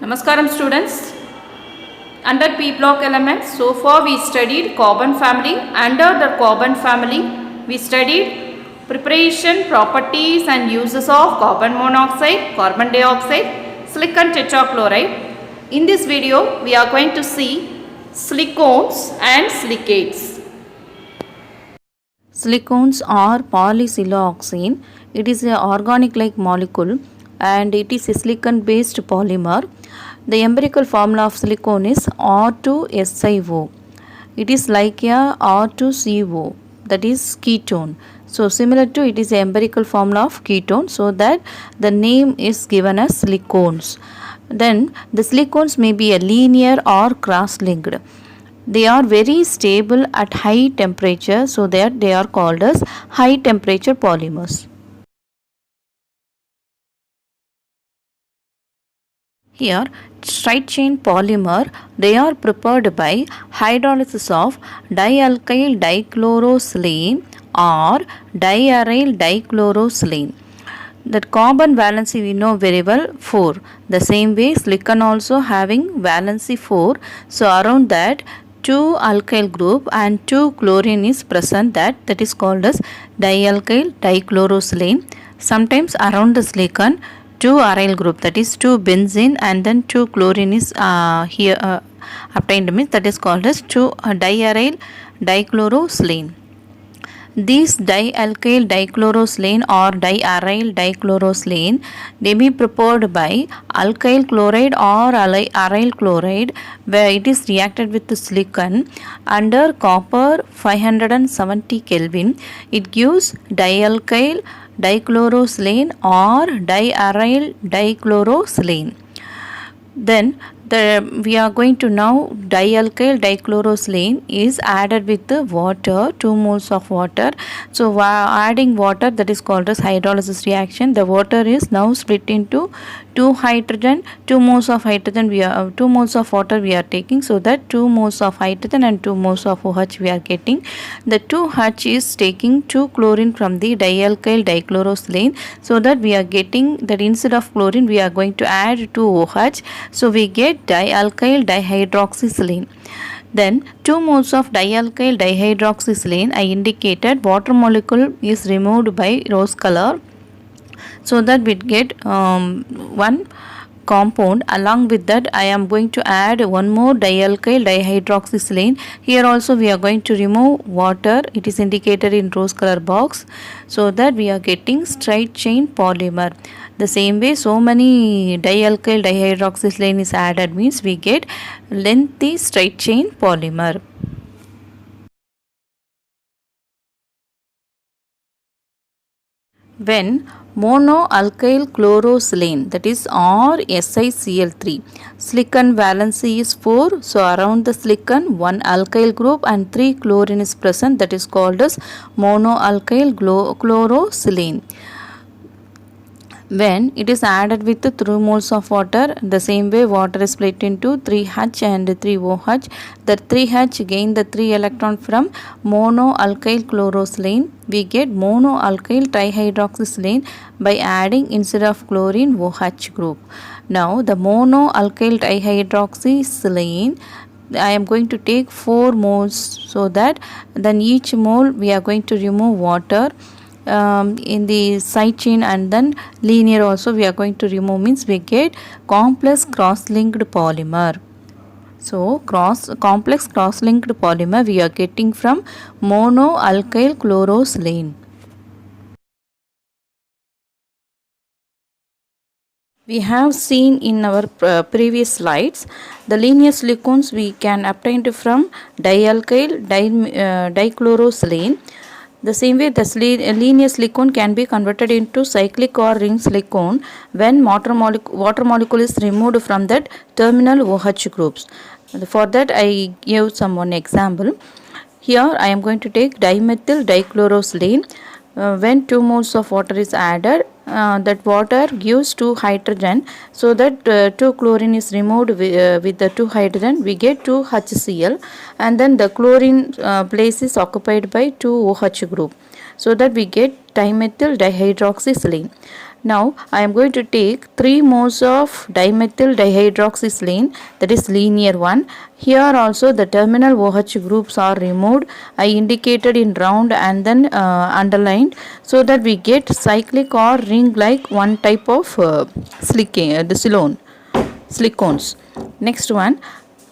Namaskaram students. Under P block elements, so far we studied carbon family. Under the carbon family, we studied preparation, properties and uses of carbon monoxide, carbon dioxide, silicon tetrachloride. In this video, we are going to see silicones and silicates. Silicones are polysiloxane. It is an organic like molecule and it is a silicon based polymer. The empirical formula of silicone is R2SiO. It is like a R2CO, that is ketone. So similar to it is the empirical formula of ketone, so that the name is given as silicones. Then the silicones may be a linear or cross-linked. They are very stable at high temperature, so that they are called as high temperature polymers. Here, straight chain polymer, they are prepared by hydrolysis of dialkyl dichlorosilane or diaryl dichlorosilane. That carbon valency we know very well, 4. The same way silicon also having valency 4. So around that 2 alkyl group and 2 chlorine is present, that is called as dialkyl dichlorosilane. Sometimes around the silicon 2 aryl group, that is 2 benzene and then 2 chlorine is obtained, means that is called as 2 diaryl dichlorosilane. These dialkyl dichlorosilane or diaryl dichlorosilane, they be prepared by alkyl chloride or aryl chloride, where it is reacted with the silicon under copper 570 Kelvin. It gives dialkyl dichlorosilane or diaryl dichlorosilane. Then we are going to now dialkyl dichlorosilane is added with the water, 2 moles of water. So adding water, that is called as hydrolysis reaction. The water is now split into 2 hydrogen, 2 moles of hydrogen, 2 moles of water we are taking, so that 2 moles of hydrogen and 2 moles of OH we are getting. The 2H is taking 2 chlorine from the dialkyl dichlorosilane, so that we are getting that instead of chlorine we are going to add 2 OH, so we get dialkyl dihydroxysilane. Then 2 moles of dialkyl dihydroxysilane, I indicated water molecule is removed by rose color, so that we get one compound. Along with that, I am going to add one more dialkyl dihydroxysilane. Here also we are going to remove water. It is indicated in rose color box, so that we are getting straight chain polymer. The same way, so many dialkyl dihydroxysilane is added, means we get lengthy straight chain polymer. When monoalkyl chlorosilane, that is RSiCl3, silicon valency is 4, so around the silicon 1 alkyl group and 3 chlorine is present, that is called as monoalkyl chlorosilane. When it is added with 3 moles of water, the same way water is split into 3H and 3OH. The 3H gain the 3 electron from monoalkyl chlorosilane. We get monoalkyl trihydroxysilane by adding instead of chlorine OH group. Now the monoalkyl trihydroxysilane, I am going to take 4 moles, so that then each mole we are going to remove water. In the side chain and then linear also we are going to remove, means we get complex cross-linked polymer. So complex cross-linked polymer we are getting from monoalkyl chlorosilane. We have seen in our previous slides the linear silicones we can obtain from dialkyl dichlorosilane. The same way, the linear silicone can be converted into cyclic or ring silicone when water molecule is removed from that terminal OH groups. For that, I give one example. Here, I am going to take dimethyl dichlorosilane. When 2 moles of water is added, that water gives 2 hydrogen, so that 2 chlorine is removed with the 2 hydrogen, we get 2 HCl, and then the chlorine place is occupied by 2 OH group, so that we get dimethyl dihydroxysilane. Now I am going to take 3 moles of dimethyl dihydroxysilane, that is linear one. Here also the terminal OH groups are removed. I indicated in round and then underlined, so that we get cyclic or ring like one type of silicones. Next one,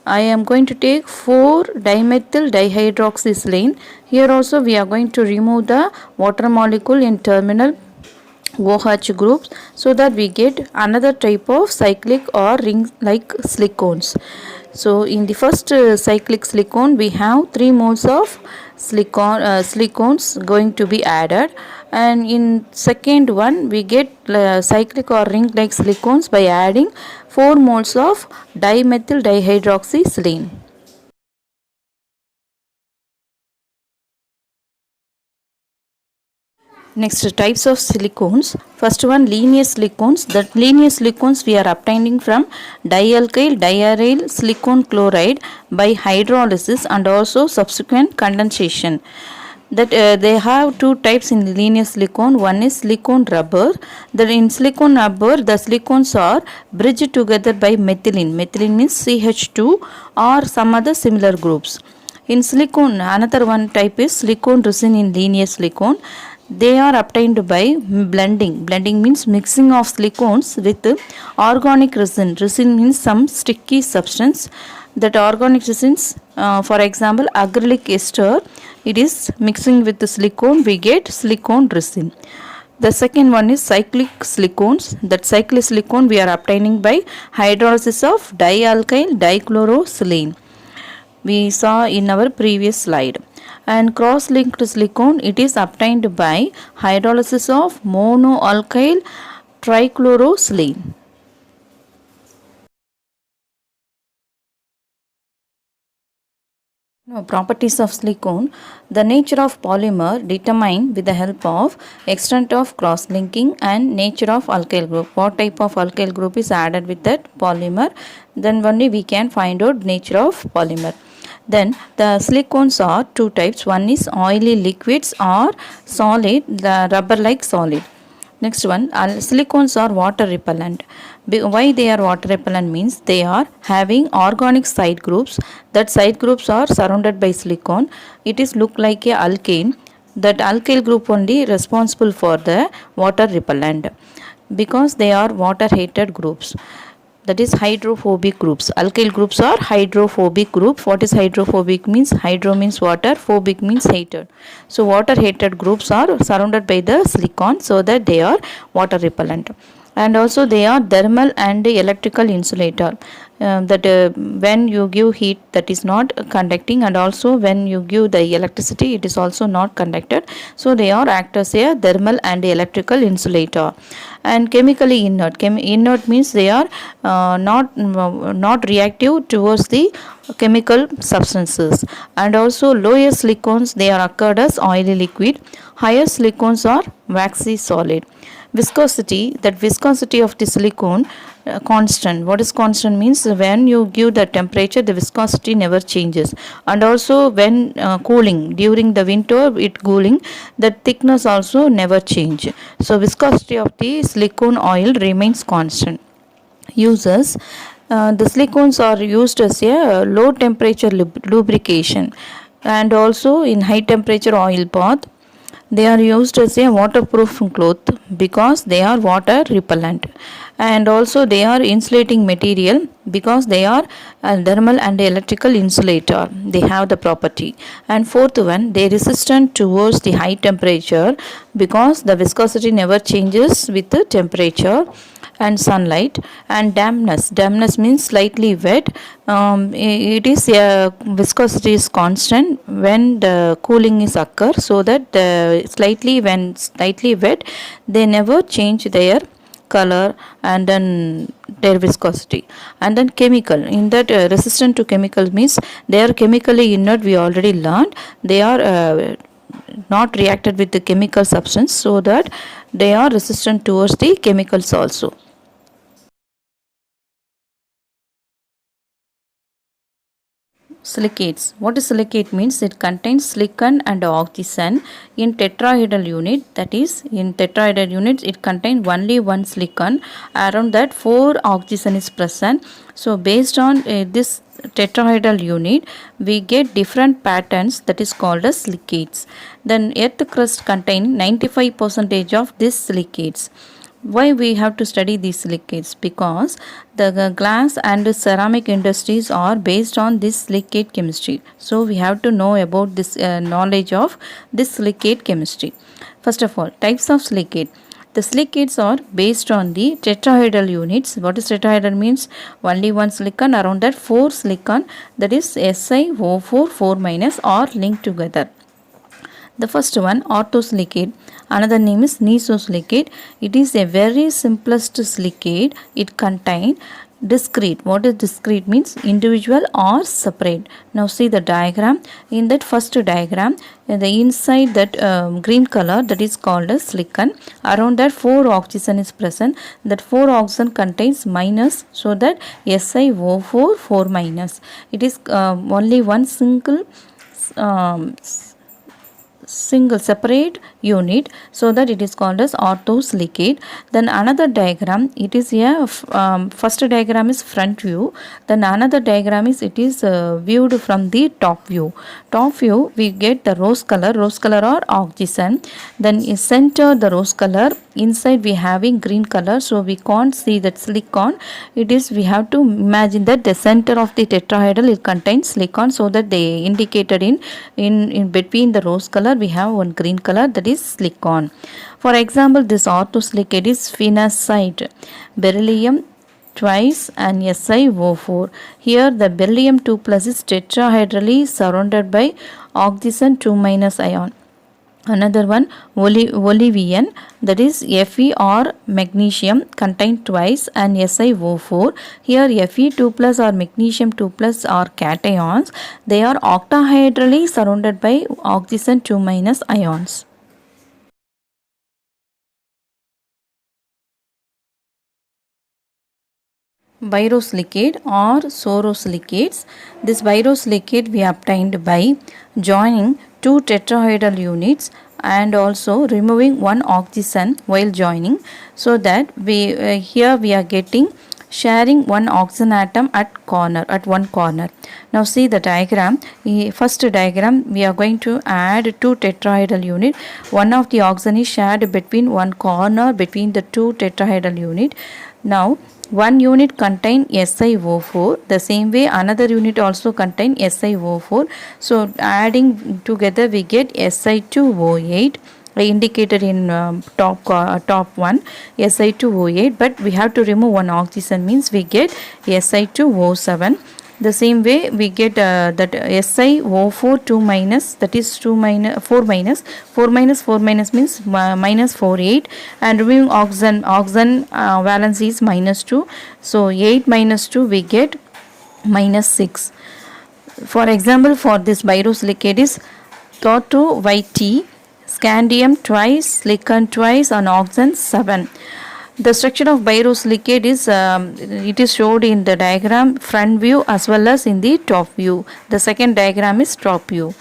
I am going to take 4 dimethyl dihydroxysilane. Here also we are going to remove the water molecule in terminal OH groups, so that we get another type of cyclic or ring like silicones. So in the first cyclic silicone we have 3 moles of silicones going to be added, and in second one we get cyclic or ring like silicones by adding 4 moles of dimethyl dihydroxysilane. Next, types of silicones. First one, linear silicones. The linear silicones we are obtaining from dialkyl diaryl silicon chloride by hydrolysis and also subsequent condensation. That they have two types in linear silicone. One is silicone rubber. That in silicone rubber the silicones are bridged together by methylene. Methylene means CH2 or some other similar groups. In silicone, another one type is silicone resin in linear silicone. They are obtained by blending. Blending means mixing of silicones with organic resin. Resin means some sticky substance. That organic resins, for example, acrylic ester, it is mixing with the silicone, we get silicone resin. The second one is cyclic silicones. That cyclic silicone we are obtaining by hydrolysis of dialkyl dichlorosilane. We saw in our previous slide. And cross-linked silicone, it is obtained by hydrolysis of monoalkyl trichlorosilane. Now, properties of silicone. The nature of polymer determined with the help of extent of cross-linking and nature of alkyl group. What type of alkyl group is added with that polymer, then only we can find out nature of polymer. Then the silicones are two types. One is oily liquids or solid, the rubber like solid. Next one, silicones are water repellent. Why they are water repellent means they are having organic side groups. That side groups are surrounded by silicone. It is look like a alkane. That alkyl group only responsible for the water repellent, because they are water hated groups. That is hydrophobic groups. Alkyl groups are hydrophobic group. What is hydrophobic means? Hydro means water, phobic means hated. So water hated groups are surrounded by the silicon, so that they are water repellent. And also they are thermal and electrical insulator. When you give heat, that is not conducting, and also when you give the electricity, it is also not conducted. So they are act as a thermal and electrical insulator. And chemically inert. Inert means they are not reactive towards the chemical substances. And also lower silicones, they are occurred as oily liquid. Higher silicones are waxy solid. Viscosity, that viscosity of the silicone constant. What is constant means? When you give the temperature, the viscosity never changes. And also when cooling, during the winter it cooling, the thickness also never change. So viscosity of the silicone oil remains constant. Uses, the silicones are used as a low temperature lubrication, and also in high temperature oil bath. They are used as a waterproof cloth because they are water repellent, and also they are insulating material because they are thermal and electrical insulator. They have the property. And fourth one, they resistant towards the high temperature because the viscosity never changes with the temperature and sunlight. And dampness means slightly wet. It is viscosity is constant when the cooling is occur, so that when slightly wet, they never change their color and then their viscosity. And then chemical, in that resistant to chemical means they are chemically inert. We already learned they are not reacted with the chemical substance, so that they are resistant towards the chemicals also. Silicates. What is silicate means? It contains silicon and oxygen in tetrahedral unit. That is, in tetrahedral units it contains only one silicon. Around that 4 oxygen is present. So based on this tetrahedral unit we get different patterns, that is called as silicates. Then earth crust contain 95% of these silicates. Why we have to study these silicates? Because the glass and ceramic industries are based on this silicate chemistry. So we have to know about this knowledge of this silicate chemistry. First of all, types of silicate. The silicates are based on the tetrahedral units. What is tetrahedral means? Only one silicon, around that 4 silicon, that is SiO4 4 minus, are linked together. The first one, orthosilicate. Another name is nesosilicate. It is a very simplest silicate. It contains discrete. What is discrete means? Individual or separate. Now see the diagram. In that first diagram, the inside that green color, that is called as silicon. Around that 4 oxygen is present. That 4 oxygen contains minus, so that SiO4 4 minus. It is only one single separate unit, so that it is called as orthosilicate. Then another diagram, it is a first diagram is front view, then another diagram is it is viewed from the top view. Top view we get the rose color or oxygen, then is center the rose color, inside we having green color, so we can't see that silicon. It is, we have to imagine that the center of the tetrahedral it contains silicon, so that they indicated in between the rose color we have one green color, that is silicon. For example, this orthosilicate is phenacite, beryllium twice and SiO4. Here the beryllium 2 plus is tetrahedrally surrounded by oxygen 2 minus ion. Another one, olivine, that is Fe or magnesium contained twice and SiO4. Here Fe 2 plus or magnesium 2 plus are cations. They are octahedrally surrounded by oxygen 2 minus ions. Birosilicate or sorosilicates. This birosilicate we obtained by joining 2 tetrahedral units and also removing one oxygen while joining, so that we here we are getting sharing one oxygen atom at one corner. Now see the diagram. First diagram, we are going to add 2 tetrahedral unit. One of the oxygen is shared between one corner between the 2 tetrahedral unit. Now one unit contain SiO4, the same way another unit also contain SiO4. So adding together we get Si2O8, indicated in top one, Si2O8, but we have to remove one oxygen, means we get Si2O7. The same way we get that SiO4 2 minus, that is 4 minus means minus 48, and removing oxygen valence is minus 2, so 8 minus 2 we get minus 6. For example, for this birosilicate is TO2YT, scandium twice, silicon twice, and oxygen 7. The structure of birosilicate is it is showed in the diagram front view as well as in the top view. The second diagram is top view.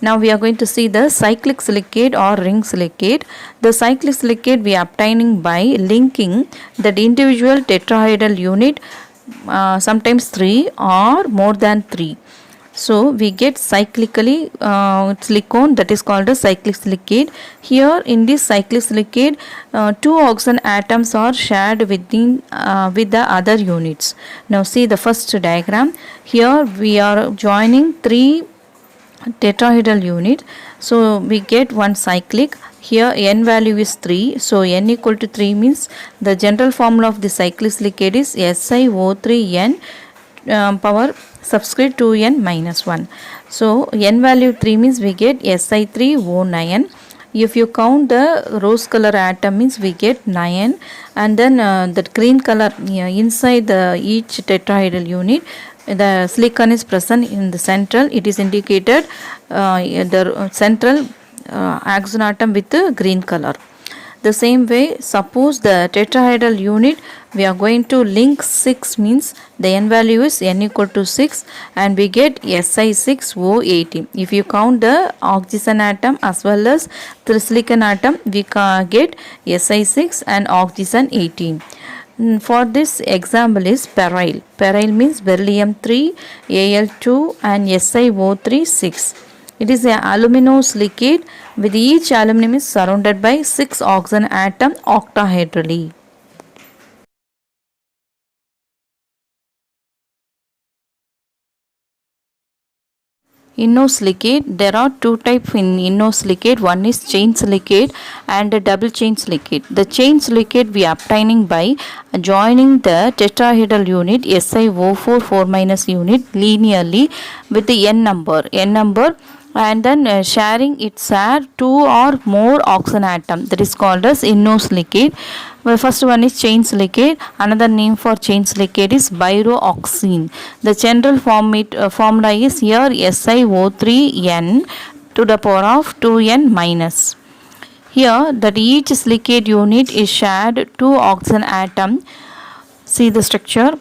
Now we are going to see the cyclic silicate or ring silicate. The cyclic silicate we are obtaining by linking that individual tetrahedral unit, sometimes 3 or more than 3. So we get cyclically silicon, that is called a cyclic silicate. Here in this cyclic silicate, 2 oxygen atoms are shared within with the other units. Now see the first diagram. Here we are joining 3 tetrahedral units. So we get one cyclic. Here n value is 3. So n equal to 3 means the general formula of the cyclic silicate is SiO3n power subscript 2n minus 1. So n value 3 means we get Si3O9. If you count the rose color atom means we get 9, and then the green color inside the each tetrahedral unit, the silicon is present in the central. It is indicated the central oxygen atom with the green color. The same way, suppose the tetrahedral unit we are going to link 6 means the n value is n equal to 6 and we get Si6O18. If you count the oxygen atom as well as the silicon atom, we get Si6 and oxygen 18. For this example is peryl. Peryl means beryllium 3, Al2 and SiO3 6. It is an aluminosilicate with each aluminum is surrounded by 6 oxygen atom octahedrally. Innosilicate. There are two types in innosilicate. One is chain silicate and a double chain silicate. The chain silicate we are obtaining by joining the tetrahedral unit SiO4 4- unit linearly with the n number and then sharing its air 2 or more oxygen atom, that is called as innosilicate. Well, first one is chain silicate. Another name for chain silicate is byrooxene. The general formula is here SiO3n to the power of 2n minus. Here that each silicate unit is shared 2 oxygen atom. See the structure.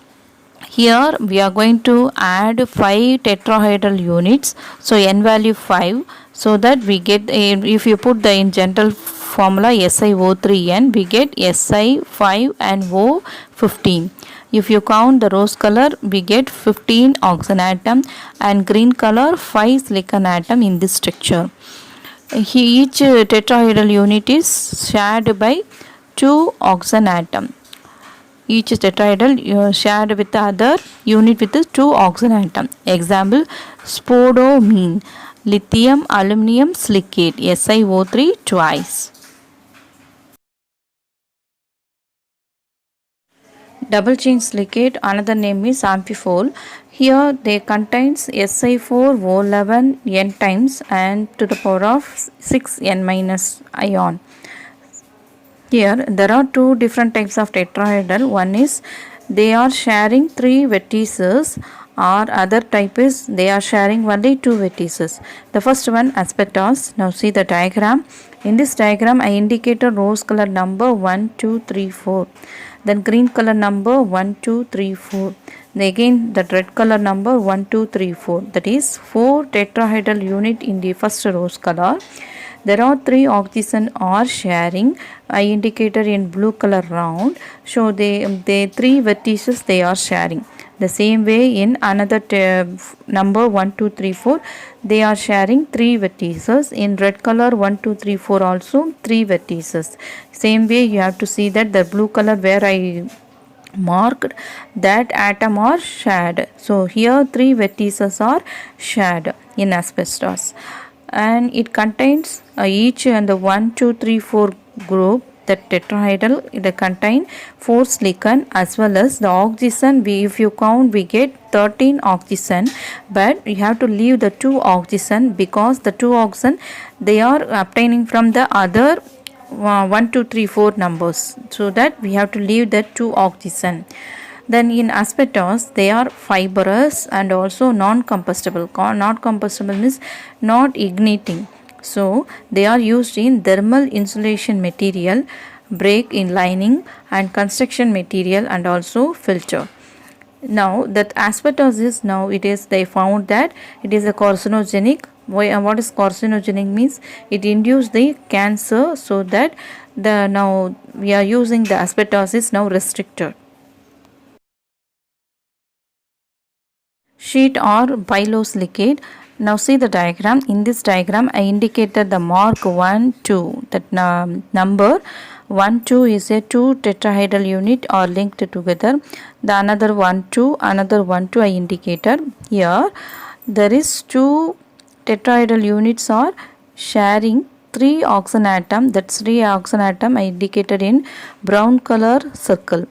Here we are going to add 5 tetrahedral units. So n value 5. So that we get, if you put the in general formula SiO3n, we get Si5 and O15. If you count the rose color, we get 15 oxygen atom and green color 5 silicon atom in this structure. Each tetrahedral unit is shared by 2 oxygen atom. Each tetrahedral shared with the other unit with the 2 oxygen atom. Example, spodumene, lithium aluminum silicate, SiO3 twice. Double chain silicate, another name is amphipole. Here they contains Si4O11 n times and to the power of 6n minus ion. Here there are two different types of tetrahedral. One is they are sharing 3 vertices, or other type is they are sharing only 2 vertices. The first one, asbestos. Now see the diagram. In this diagram I indicated rose color number 1, 2, 3, 4. Then green color number 1, 2, 3, 4. Then again that red color number 1, 2, 3, 4. That is 4 tetrahedral unit in the first rose color. There are 3 oxygen are sharing. I indicated in blue color round. So they 3 vertices they are sharing. The same way in another number 1, 2, 3, 4 they are sharing 3 vertices. In red color 1, 2, 3, 4 also 3 vertices. Same way you have to see that the blue color where I marked that atom are shared. So here 3 vertices are shared in asbestos. And it contains each and the 1, 2, 3, 4 group, the tetrahedral, they contain 4 silicon as well as the oxygen. If you count, we get 13 oxygen, but you have to leave the 2 oxygen because the 2 oxygen they are obtaining from the other 1, 2, 3, 4 numbers, so that we have to leave the 2 oxygen. Then in asbestos they are fibrous and also non-combustible. Non-combustible means not igniting. So they are used in thermal insulation material, brake in lining and construction material and also filter. Now that asbestos is they found that it is a carcinogenic. What is carcinogenic means? It induces the cancer, so that now we are using the asbestos is now restricted. Sheet or bilosilicate. Now see the diagram. In this diagram I indicated the mark 1, 2. That number 1, 2 is a 2 tetrahedral unit are linked together. The another 1, 2, another 1, 2 I indicated. Here there is 2 tetrahedral units are sharing 3 oxygen atom. That's 3 oxygen atom I indicated in brown color circle.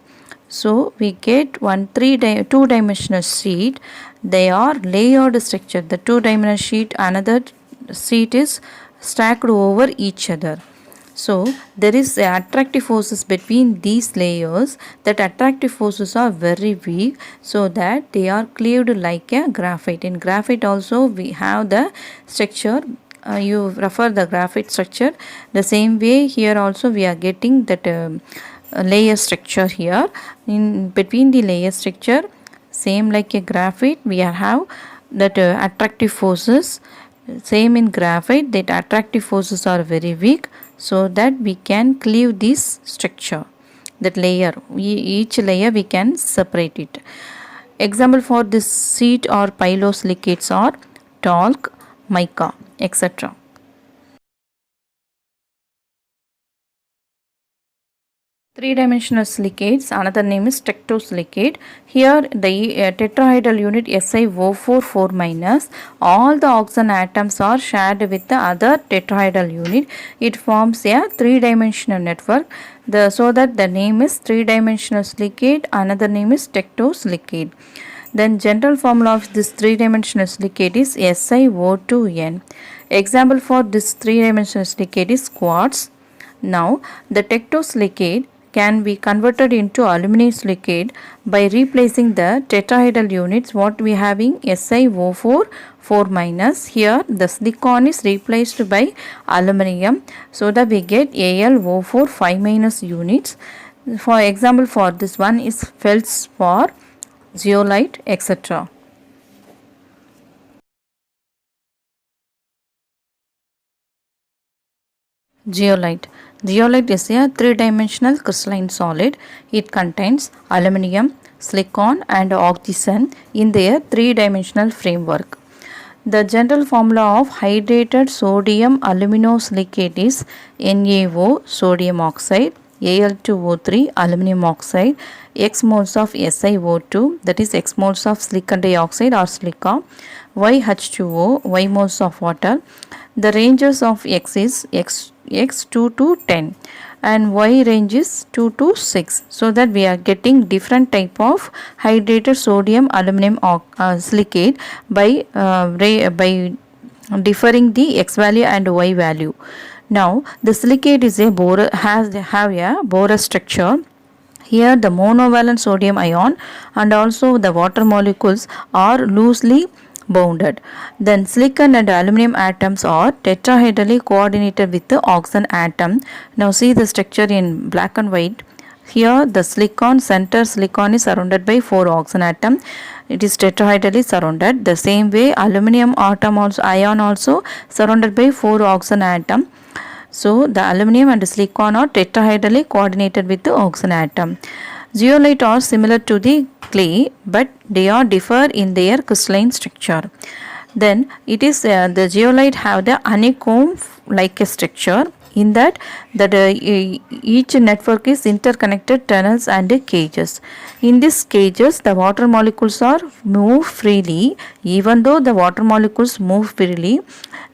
So we get 2-dimensional sheet. They are layered structure. The 2-dimensional sheet, another sheet is stacked over each other. So there is attractive forces between these layers. That attractive forces are very weak, so that they are cleaved like a graphite. In graphite also we have the structure you refer the graphite structure. The same way here also we are getting that layer structure here. In between the layer structure, same like a graphite, we have that attractive forces. Same in graphite, that attractive forces are very weak, so that we can cleave this structure, that layer, each layer we can separate it. Example for this sheet or pyrosilicates are talc, mica, etc. Three-dimensional silicates, another name is tectosilicate. Here the tetrahedral unit SiO4 4-, all the oxygen atoms are shared with the other tetrahedral unit. It forms a three-dimensional network. So that the name is three-dimensional silicate, another name is tectosilicate. Then general formula of this three-dimensional silicate is SiO2n. Example for this three-dimensional silicate is quartz. Now the tectosilicate can be converted into aluminum silicate by replacing the tetrahedral units what we having SiO4 4-. Here the silicon is replaced by aluminum, so that we get AlO4 5- units. For example for this one is feldspar, zeolite, etc. Zeolite. Zeolite is a three-dimensional crystalline solid. It contains aluminum, silicon and oxygen in their three-dimensional framework. The general formula of hydrated sodium aluminosilicate is NaO, sodium oxide, Al2O3, aluminum oxide, X moles of SiO2, that is X moles of silicon dioxide or silica, YH2O, Y moles of water. The ranges of X is X2 to 10 and Y range is 2 to 6. So that we are getting different type of hydrated sodium aluminum silicate by differing the X value and Y value. Now the silicate is a have a Bohr structure. Here the monovalent sodium ion and also the water molecules are loosely bounded. Then silicon and aluminum atoms are tetrahedrally coordinated with the oxygen atom. Now see the structure in black and white. Here the center silicon is surrounded by 4 oxygen atom. It is tetrahedrally surrounded. The same way aluminum ion also surrounded by 4 oxygen atom. So the aluminum and silicon are tetrahedrally coordinated with the oxygen atom. Zeolite are similar to the clay, but they are differ in their crystalline structure. Then it is the zeolite have the honeycomb like a structure, in that each network is interconnected tunnels and cages. In these cages the water molecules are move freely. Even though the water molecules move freely,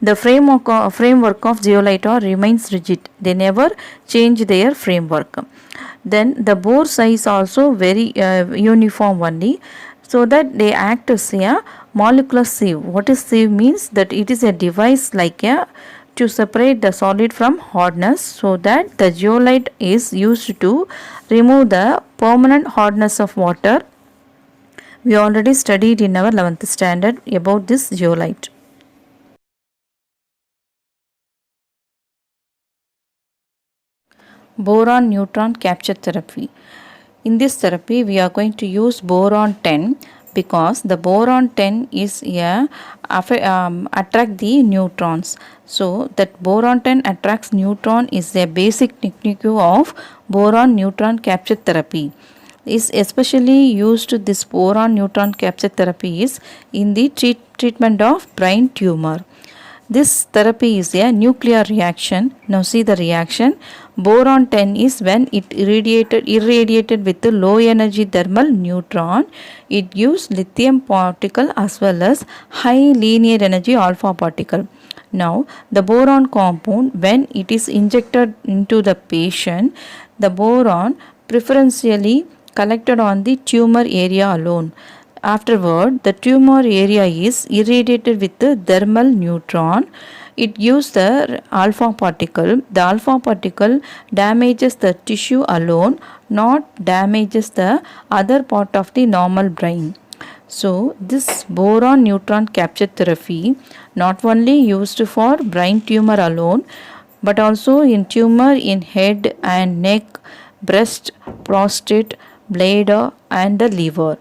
the framework of zeolite remains rigid. They never change their framework. Then the bore size also very uniform only, so that they act as a molecular sieve. What is sieve means? That it is a device like a to separate the solid from hardness, so that the zeolite is used to remove the permanent hardness of water. We already studied in our 11th standard about this zeolite. Boron neutron capture therapy. In this therapy we are going to use boron 10, because the boron 10 is attract the neutrons. So that boron 10 attracts neutron is a basic technique of boron neutron capture therapy. Is especially used this boron neutron capture therapy is in the treatment of brain tumor. This therapy is a nuclear reaction. Now see the reaction. Boron 10 is when it irradiated with the low energy thermal neutron. It gives lithium particle as well as high linear energy alpha particle. Now the boron compound, when it is injected into the patient, the boron preferentially collected on the tumor area alone. Afterward, the tumor area is irradiated with the thermal neutron. It gives the alpha particle. The alpha particle damages the tissue alone, not damages the other part of the normal brain. So this boron neutron capture therapy not only used for brain tumor alone but also in tumor in head and neck, breast, prostate, bladder and the liver.